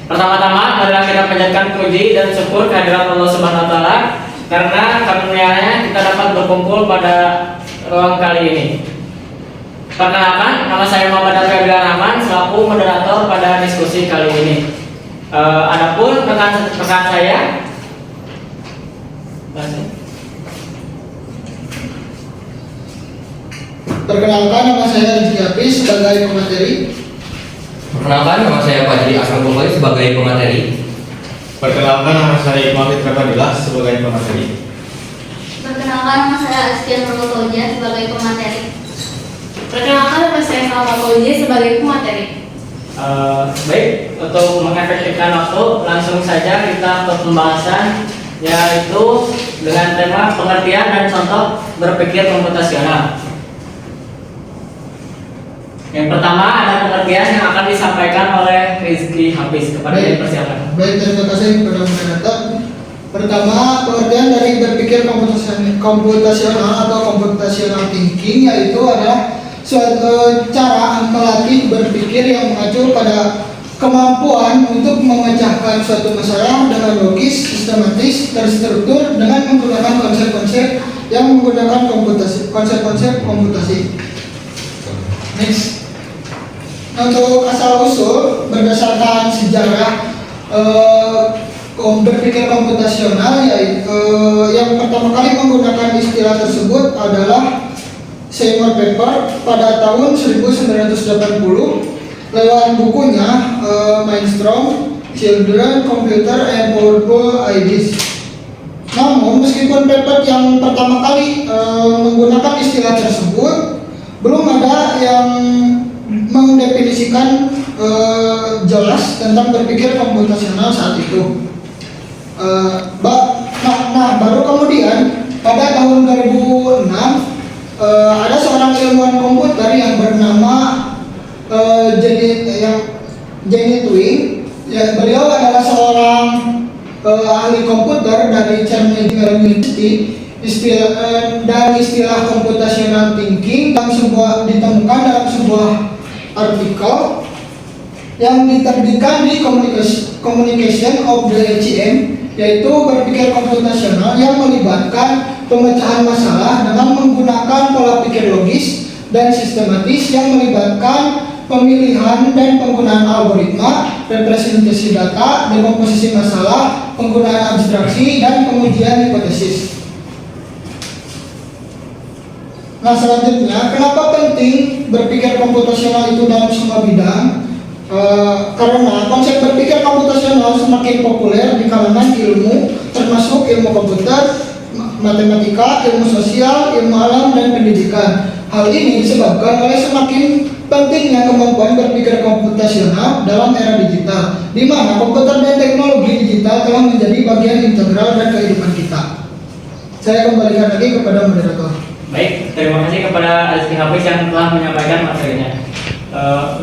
Pertama-tama adalah kita panjatkan puji dan syukur kehadirat Allah Subhanahu wa taala karena karunia-Nya kita dapat berkumpul pada ruang kali ini. Perkenalkan, nama saya Muhammad Arfi Abdillah Rahman selaku moderator pada diskusi kali ini. Adapun rekan saya perkenalkan, nama saya Rizky Hafiz sebagai pemateri. Perkenalkan, nama saya Fajri Aslam Bukhari sebagai pemateri. Perkenalkan, nama saya Iqbal Fitra Fadilah sebagai pemateri. Perkenalkan, nama saya Astian Nurulkoja sebagai pemateri. Perkenalkan, nama saya Salma Fauzi sebagai pemateri. Baik, untuk mengefektifkan waktu, langsung saja kita ke pembahasan, yaitu dengan tema pengertian dan contoh berpikir komputasional. Yang pertama ada pengertian yang akan disampaikan oleh Rizky Hafiz. Kepada yang persilakan. Baik, terima kasih kepada moderator. Pertama, pengertian dari berpikir komputasional atau computational thinking yaitu adalah suatu cara melatih berpikir yang mengacu pada kemampuan untuk memecahkan suatu masalah dengan logis, sistematis, terstruktur dengan menggunakan konsep-konsep yang menggunakan konsep-konsep komputasi. Next. Untuk asal-usul berdasarkan sejarah berpikir komputasional yaitu yang pertama kali menggunakan istilah tersebut adalah Seymour Papert pada tahun 1980 lewat bukunya Mainstream Children, Computer and Powerful Ideas. Namun meskipun Papert yang pertama kali menggunakan istilah tersebut, belum ada yang mendefinisikan jelas tentang berpikir komputasional saat itu. Baru kemudian pada tahun 2006 ada seorang ilmuwan komputer yang bernama Jenny Twing. Ya, beliau adalah seorang ahli komputer dari Carnegie University. Istilah computational thinking ditemukan dalam sebuah artikel yang diterbitkan di Communication of the ACM, yaitu berpikir komputasional yang melibatkan pemecahan masalah dengan menggunakan pola pikir logis dan sistematis yang melibatkan pemilihan dan penggunaan algoritma, representasi data, dekomposisi masalah, penggunaan abstraksi, dan pengujian hipotesis. Nah, selanjutnya, kenapa penting berpikir komputasional itu dalam semua bidang? Karena konsep berpikir komputasional semakin populer di kalangan ilmu, termasuk ilmu komputer, matematika, ilmu sosial, ilmu alam, dan pendidikan. Hal ini disebabkan oleh semakin pentingnya kemampuan berpikir komputasional dalam era digital, di mana komputer dan teknologi digital telah menjadi bagian integral dan kehidupan kita. Saya kembalikan lagi kepada moderator. Baik, terima kasih kepada Rizky Hafiz yang telah menyampaikan materinya.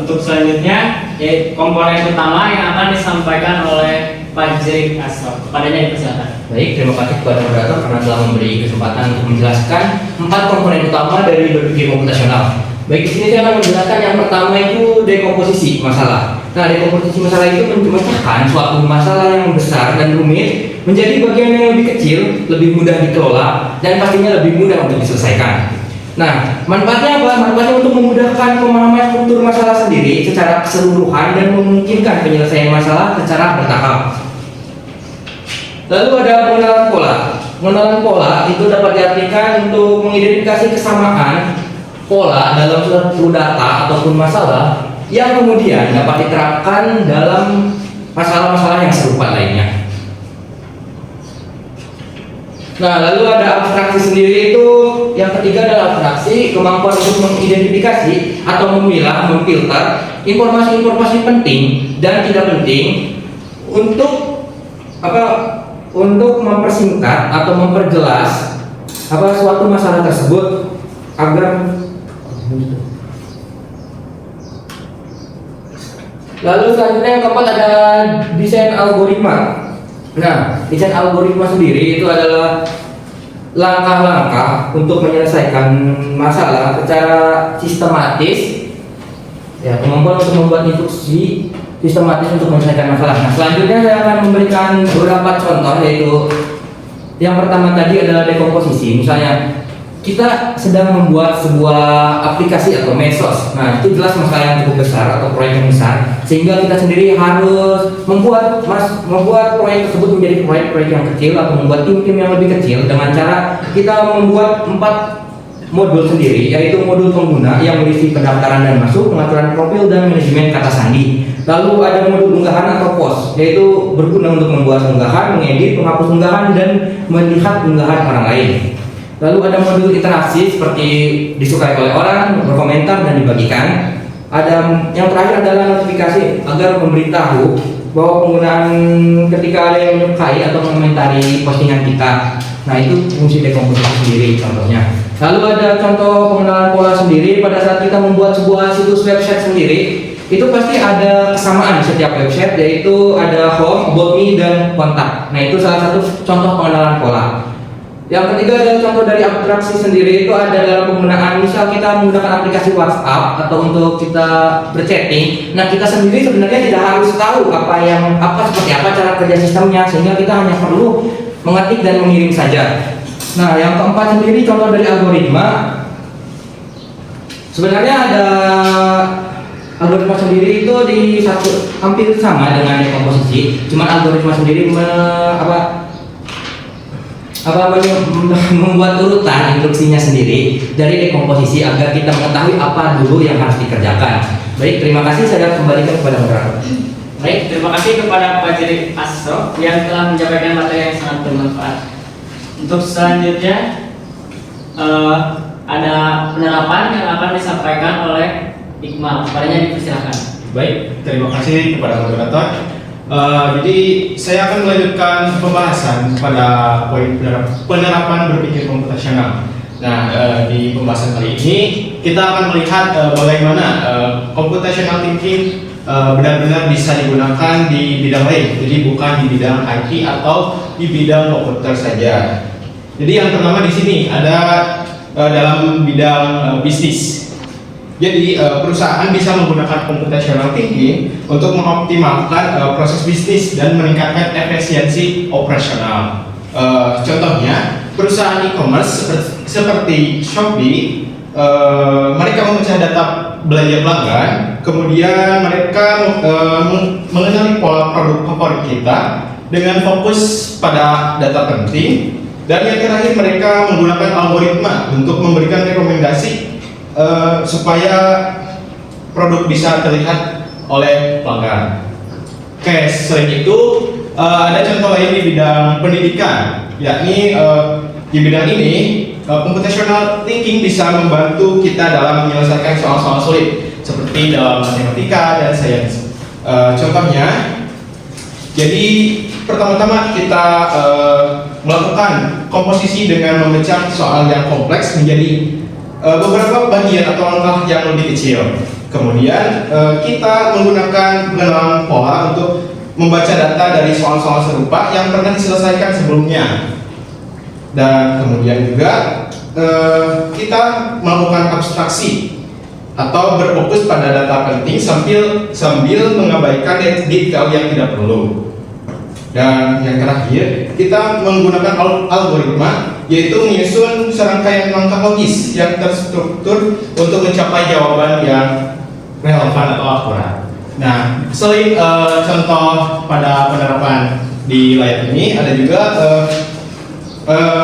Untuk selanjutnya, komponen utama yang akan disampaikan oleh Fajri Aslam. Kepadanya dipersilakan. Baik, terima kasih kepada moderator karena telah memberi kesempatan untuk menjelaskan 4 komponen utama dari berpikir komputasional. Baik, di sini saya akan menjelaskan yang pertama itu dekomposisi masalah. Nah, dekomposisi masalah itu memecahkan suatu masalah yang besar dan rumit menjadi bagian yang lebih kecil, lebih mudah dikelola, dan pastinya lebih mudah untuk diselesaikan. Nah, manfaatnya apa? Manfaatnya untuk memudahkan pemahaman struktur masalah sendiri secara keseluruhan dan memungkinkan penyelesaian masalah secara bertahap. Lalu ada pengenalan pola. Pengenalan pola itu dapat diartikan untuk mengidentifikasi kesamaan pola dalam suatu data ataupun masalah yang kemudian dapat diterapkan dalam masalah-masalah yang serupa lainnya. Nah, lalu ada abstraksi sendiri itu, yang ketiga adalah abstraksi, kemampuan untuk mengidentifikasi atau memilah, memfilter informasi-informasi penting dan tidak penting untuk mempersingkat atau memperjelas suatu masalah tersebut agar. Lalu selanjutnya yang keempat ada desain algoritma. Nah, desain algoritma sendiri itu adalah langkah-langkah untuk menyelesaikan masalah secara sistematis. Ya, kemampuan untuk membuat instruksi sistematis untuk menyelesaikan masalah. Nah, selanjutnya saya akan memberikan beberapa contoh, yaitu yang pertama tadi adalah dekomposisi. Misalnya kita sedang membuat sebuah aplikasi atau medsos. Nah, itu jelas masalah yang cukup besar atau proyek yang besar, sehingga kita sendiri harus membuat proyek tersebut menjadi proyek-proyek yang kecil atau membuat tim-tim yang lebih kecil dengan cara kita membuat 4 modul sendiri, yaitu modul pengguna yang berisi pendaftaran dan masuk, pengaturan profil, dan manajemen kata sandi. Lalu ada modul unggahan atau post, yaitu berguna untuk membuat unggahan, mengedit, menghapus unggahan, dan melihat unggahan orang lain. Lalu ada modul interaksi seperti disukai oleh orang, berkomentar, dan dibagikan. Ada yang terakhir adalah notifikasi agar memberitahu bahwa penggunaan ketika ada yang menyukai atau mengomentari postingan kita. Nah, itu fungsi dekomposisi sendiri contohnya. Lalu ada contoh pengenalan pola sendiri pada saat kita membuat sebuah situs website sendiri. Itu pasti ada kesamaan di setiap website, yaitu ada home, about me, dan kontak. Nah, itu salah satu contoh pengenalan pola. Yang ketiga adalah contoh dari abstraksi sendiri, itu ada dalam penggunaan, misal kita menggunakan aplikasi WhatsApp atau untuk kita berchatting. Nah, kita sendiri sebenarnya tidak harus tahu seperti apa cara kerja sistemnya, sehingga kita hanya perlu mengetik dan mengirim saja. Nah, yang keempat sendiri contoh dari algoritma. Sebenarnya ada algoritma sendiri itu hampir sama dengan dekomposisi, cuman algoritma sendiri membuat urutan instruksinya sendiri dari dekomposisi agar kita mengetahui apa dulu yang harus dikerjakan. Baik, terima kasih, saya kembalikan kepada moderator. Baik, terima kasih kepada Pak Jiri Asro yang telah menyampaikan materi yang sangat bermanfaat. Untuk selanjutnya ada penerapan yang akan disampaikan oleh Iqmal. Kepadanya dipersilakan. Baik, terima kasih kepada moderator. Jadi saya akan melanjutkan pembahasan pada poin penerapan berpikir komputasional. Nah, di pembahasan kali ini kita akan melihat bagaimana computational thinking benar-benar bisa digunakan di bidang lain. Jadi bukan di bidang IT atau di bidang komputer saja. Jadi yang pertama di sini ada dalam bidang bisnis. Jadi perusahaan bisa menggunakan computational thinking untuk mengoptimalkan proses bisnis dan meningkatkan efisiensi operasional. Contohnya, perusahaan e-commerce seperti Shopee, mereka memecah data belanja pelanggan, kemudian mereka mengenali pola produk favorit kita dengan fokus pada data penting, dan yang terakhir mereka menggunakan algoritma untuk memberikan rekomendasi supaya produk bisa terlihat oleh pelanggan. Oke, selain itu ada contoh lain di bidang pendidikan, yakni di bidang ini computational thinking bisa membantu kita dalam menyelesaikan soal-soal sulit seperti dalam matematika dan sains. Contohnya, jadi pertama-tama kita melakukan komposisi dengan memecah soal yang kompleks menjadi beberapa bagian atau langkah yang lebih kecil. Kemudian kita menggunakan pengenalan pola untuk membaca data dari soal-soal serupa yang pernah diselesaikan sebelumnya. Dan kemudian juga kita melakukan abstraksi atau berfokus pada data penting sambil mengabaikan detail yang tidak perlu. Dan yang terakhir, kita menggunakan algoritma, yaitu menyusun serangkaian langkah logis yang terstruktur untuk mencapai jawaban yang relevan atau akurat. Nah, selain contoh pada penerapan di layar ini, ada juga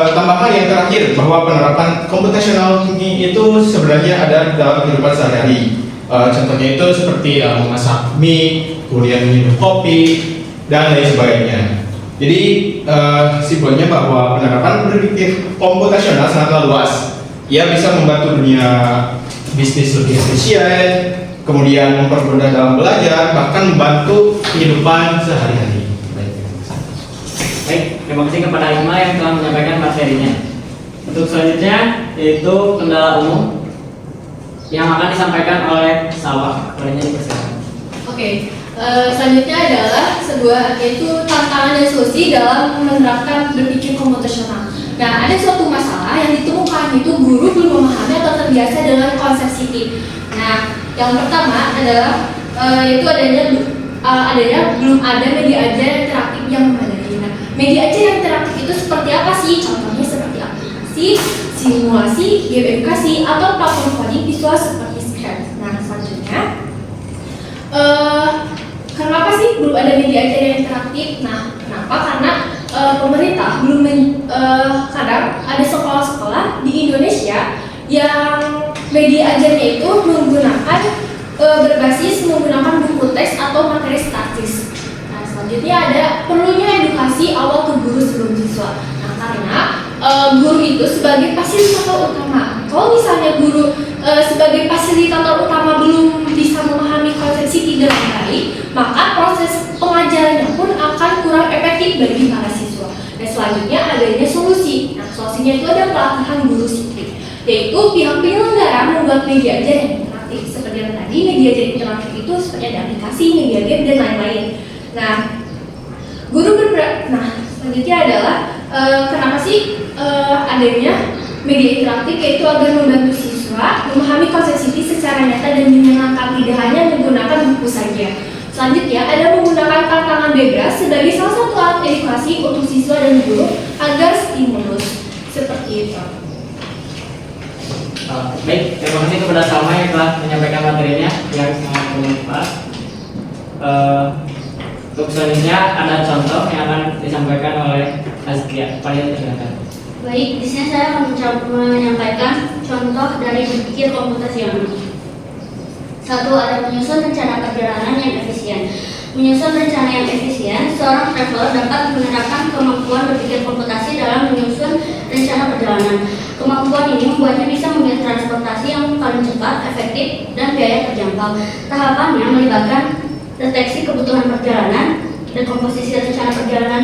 tambahan yang terakhir bahwa penerapan computational thinking itu sebenarnya ada dalam kehidupan sehari-hari. Contohnya itu seperti memasak mie, kemudian minum kopi, dan lain sebagainya. Jadi simpelnya bahwa penerapan berpikir komputasional sangatlah luas. Ia bisa membantu dunia bisnis lebih efisien, kemudian mempermudah dalam belajar, bahkan membantu kehidupan sehari-hari. Baik, terima kasih kepada Iqmal yang telah menyampaikan materinya. Untuk selanjutnya yaitu kendala umum yang akan disampaikan oleh Salwa. Kepadanya dipersilakan. Oke. Selanjutnya adalah yaitu tantangan dan solusi dalam menerapkan berpikir komputasional. Nah, ada suatu masalah yang ditemukan itu guru belum memahami atau terbiasa dengan konsep CT. Nah, yang pertama adalah yaitu adanya belum ada media ajar interaktif yang memadai. Nah, media ajar yang interaktif itu seperti apa sih? Contohnya seperti aplikasi, simulasi, game edukasi, atau platform coding visual seperti Scratch. Nah, selanjutnya, kenapa sih belum ada media ajar yang interaktif? Nah, kenapa? Karena pemerintah belum kadang ada sekolah-sekolah di Indonesia yang media ajarnya itu menggunakan berbasis menggunakan buku teks atau materi statis. Nah, selanjutnya ada perlunya edukasi awal ke guru sebelum siswa. Nah, karena guru itu sebagai fasilitator utama. Kalau misalnya guru sebagai fasilitator utama belum bisa memahami konsep CT dengan baik, maka proses pengajarannya pun akan kurang efektif bagi para siswa. Dan selanjutnya adanya solusi. Nah, solusinya itu ada pelatihan guru CT, yaitu pihak penyelenggara membuat media ajar yang interaktif. Seperti yang tadi, media ajar interaktif itu seperti ada aplikasi, media game, dan lain-lain. Nah, selanjutnya adalah kenapa sih adanya media interaktif, yaitu agar membantu siswa memahami konsep CT secara nyata dan menyenangkan, tidak hanya menggunakan buku saja. Selanjutnya ada menggunakan tantangan bebas sebagai salah satu alat edukasi untuk siswa dan guru agar stimulus. Seperti itu. Baik, terima kasih kepada Salma yang telah menyampaikan materinya yang sangat bermanfaat. Untuk selanjutnya ada contoh yang akan disampaikan oleh Azkia. Kalian silakan. Baik, di sini saya akan menyampaikan contoh dari berpikir komputasional. 1. Ada menyusun rencana perjalanan yang efisien. Menyusun rencana yang efisien, seorang traveler dapat menerapkan kemampuan berpikir komputasi dalam menyusun rencana perjalanan. Kemampuan ini membuatnya bisa memilih transportasi yang paling cepat, efektif, dan biaya terjangkau. Tahapannya melibatkan deteksi kebutuhan perjalanan dan komposisi rencana perjalanan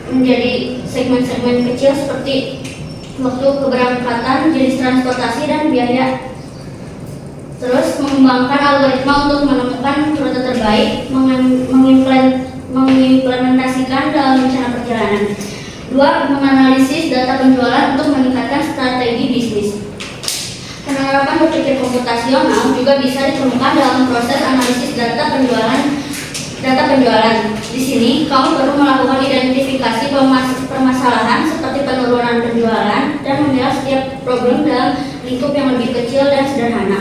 menjadi segmen-segmen kecil seperti waktu keberangkatan, jenis transportasi, dan biaya. Terus mengembangkan algoritma untuk menemukan rute terbaik, mengimplementasikan dalam rencana perjalanan. 2. Menganalisis data penjualan untuk meningkatkan strategi bisnis. Penerapan berpikir komputasional juga bisa ditemukan dalam proses analisis data penjualan. Di sini, kamu perlu melakukan identifikasi permasalahan seperti penurunan penjualan dan menilai setiap problem dalam lingkup yang lebih kecil dan sederhana.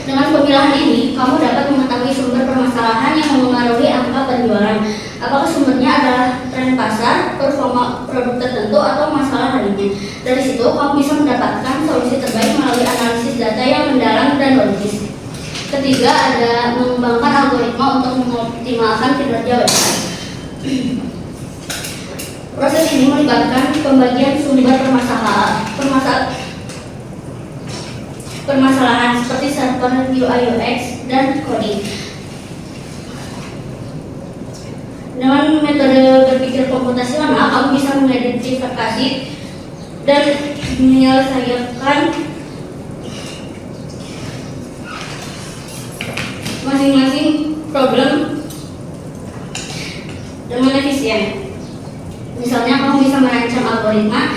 Dengan pemilahan ini, kamu dapat mengetahui sumber permasalahan yang mempengaruhi angka penjualan. Apakah sumbernya adalah tren pasar, performa produk tertentu, atau masalah lainnya. Dari situ, kamu bisa mendapatkan solusi terbaik melalui analisis data yang mendalam dan logis. 3. Ada mengembangkan algoritma untuk mengoptimalkan kinerja website. Proses ini melibatkan pembagian sumber permasalahan seperti server, UI UX, dan coding. Dengan metode berpikir komputasional, kamu bisa mengidentifikasi dan menyelesaikan masing-masing problem dengan efisien. Misalnya, kamu bisa merancang algoritma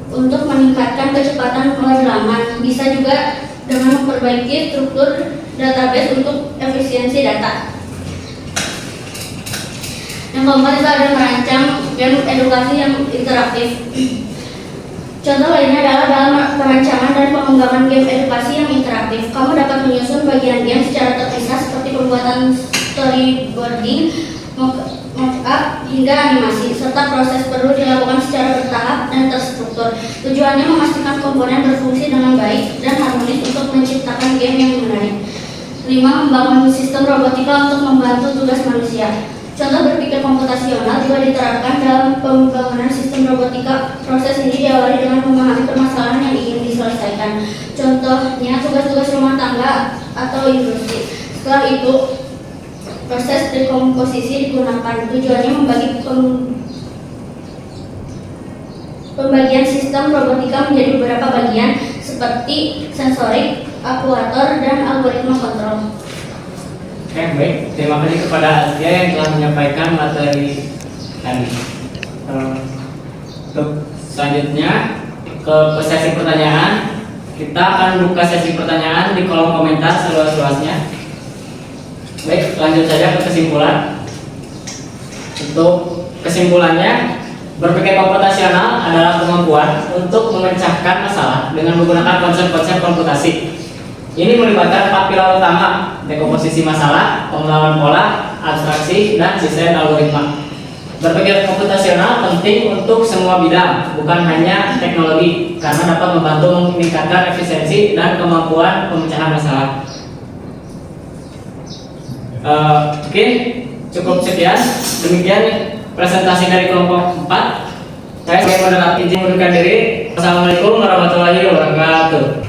untuk meningkatkan kecepatan pengiriman. Bisa juga dengan memperbaiki struktur database untuk efisiensi data. Yang keempat itu ada merancang game edukasi yang interaktif. Contoh lainnya adalah dalam perancangan dan pengembangan game edukasi yang interaktif. Kamu dapat menyusun bagian game secara terpisah seperti pembuatan storyboarding, mock-up, hingga animasi, serta proses perlu dilakukan secara bertahap dan terstruktur. Tujuannya memastikan komponen berfungsi dengan baik dan harmonis untuk menciptakan game yang menarik. 5. Membangun sistem robotika untuk membantu tugas manusia. Contoh berpikir komputasional juga diterapkan dalam pembangunan sistem robotika. Proses ini diawali dengan memahami permasalahan yang ingin diselesaikan. Contohnya tugas-tugas rumah tangga atau industri. Setelah itu, proses dekomposisi digunakan. Tujuannya membagi pembagian sistem robotika menjadi beberapa bagian seperti sensorik, aktuator, dan algoritma kontrol. Oke, baik. Terima kasih kepada Azkia yang telah menyampaikan materi tadi. Untuk selanjutnya ke sesi pertanyaan, kita akan buka sesi pertanyaan di kolom komentar seluas-luasnya. Baik, lanjut saja ke kesimpulan. Untuk kesimpulannya, berpikir komputasional adalah kemampuan untuk memecahkan masalah dengan menggunakan konsep-konsep komputasi. Ini melibatkan 4 pilar utama: dekomposisi masalah, pengenalan pola, abstraksi, dan desain algoritma. Berpikir komputasional penting untuk semua bidang, bukan hanya teknologi, karena dapat membantu meningkatkan efisiensi dan kemampuan pemecahan masalah. Oke, cukup sekian. Demikian presentasi dari kelompok 4. Saya sebagai moderator izin mundurkan diri. Wassalamualaikum warahmatullahi wabarakatuh.